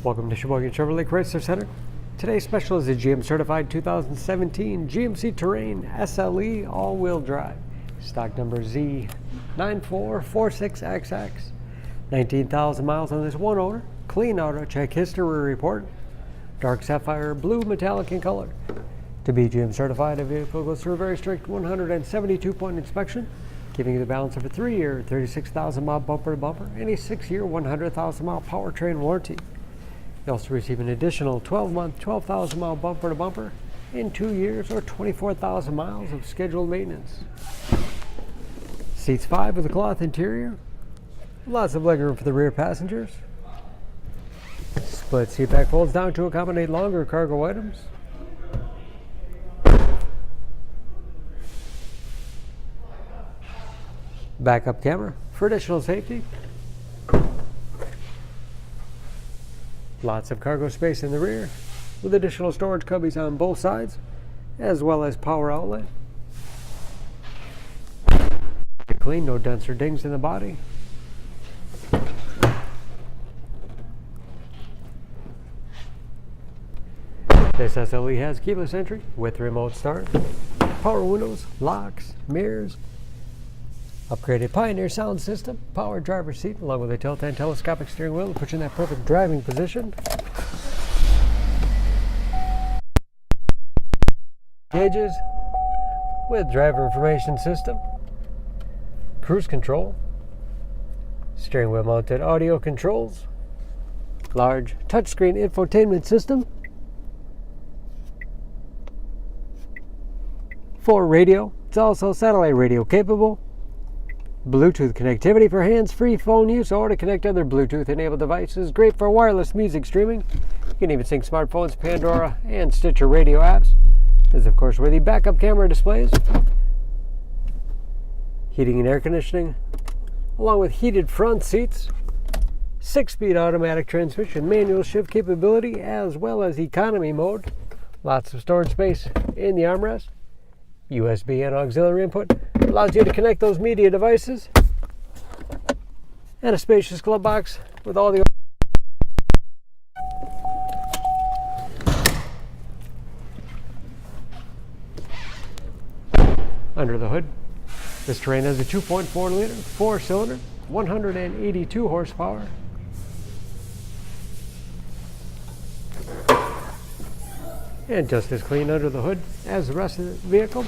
Welcome to Sheboygan Chevrolet Chrysler Center. Today's special is a GM certified 2017 GMC Terrain SLE all-wheel drive. Stock number Z9446XX. 19,000 miles on this one owner. Clean auto check history report. Dark sapphire blue metallic in color. To be GM certified, a vehicle goes through a very strict 172-point inspection, giving you the balance of a 3-year, 36,000-mile bumper-to-bumper and a 6-year, 100,000-mile powertrain warranty. You also receive an additional 12-month, 12,000-mile bumper-to-bumper in 2 years or 24,000 miles of scheduled maintenance. Seats 5 with a cloth interior. Lots of legroom for the rear passengers. Split seat back folds down to accommodate longer cargo items. Backup camera for additional safety. Lots of cargo space in the rear with additional storage cubbies on both sides, as well as power outlet. Clean, no dents or dings in the body. This SLE has keyless entry with remote start, power windows, locks, mirrors, upgraded Pioneer sound system, power driver's seat, along with a tilt and telescopic steering wheel to put you in that perfect driving position. Gauges with driver information system, cruise control, steering wheel mounted audio controls, large touchscreen infotainment system, 4 radio, it's also satellite radio capable, Bluetooth connectivity for hands-free phone use or to connect other Bluetooth-enabled devices. Great for wireless music streaming. You can even sync smartphones, Pandora, and Stitcher radio apps. This is, of course, where the backup camera displays. Heating and air conditioning, along with heated front seats. 6-speed automatic transmission, manual shift capability, as well as economy mode. Lots of storage space in the armrest. USB and auxiliary input. Allows you to connect those media devices. And a spacious glove box with all the under the hood. This Terrain has a 2.4-liter 4-cylinder, 182 horsepower. And just as clean under the hood as the rest of the vehicle.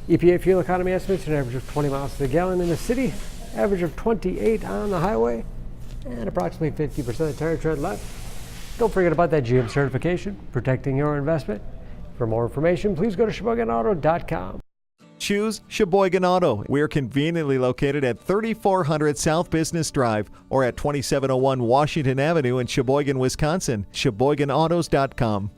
EPA fuel economy estimates an average of 20 miles to the gallon in the city, average of 28 on the highway, and approximately 50% of the tire tread left. Don't forget about that GM certification, protecting your investment. For more information, please go to SheboyganAuto.com. Choose Sheboygan Auto. We're conveniently located at 3400 South Business Drive or at 2701 Washington Avenue in Sheboygan, Wisconsin. SheboyganAutos.com.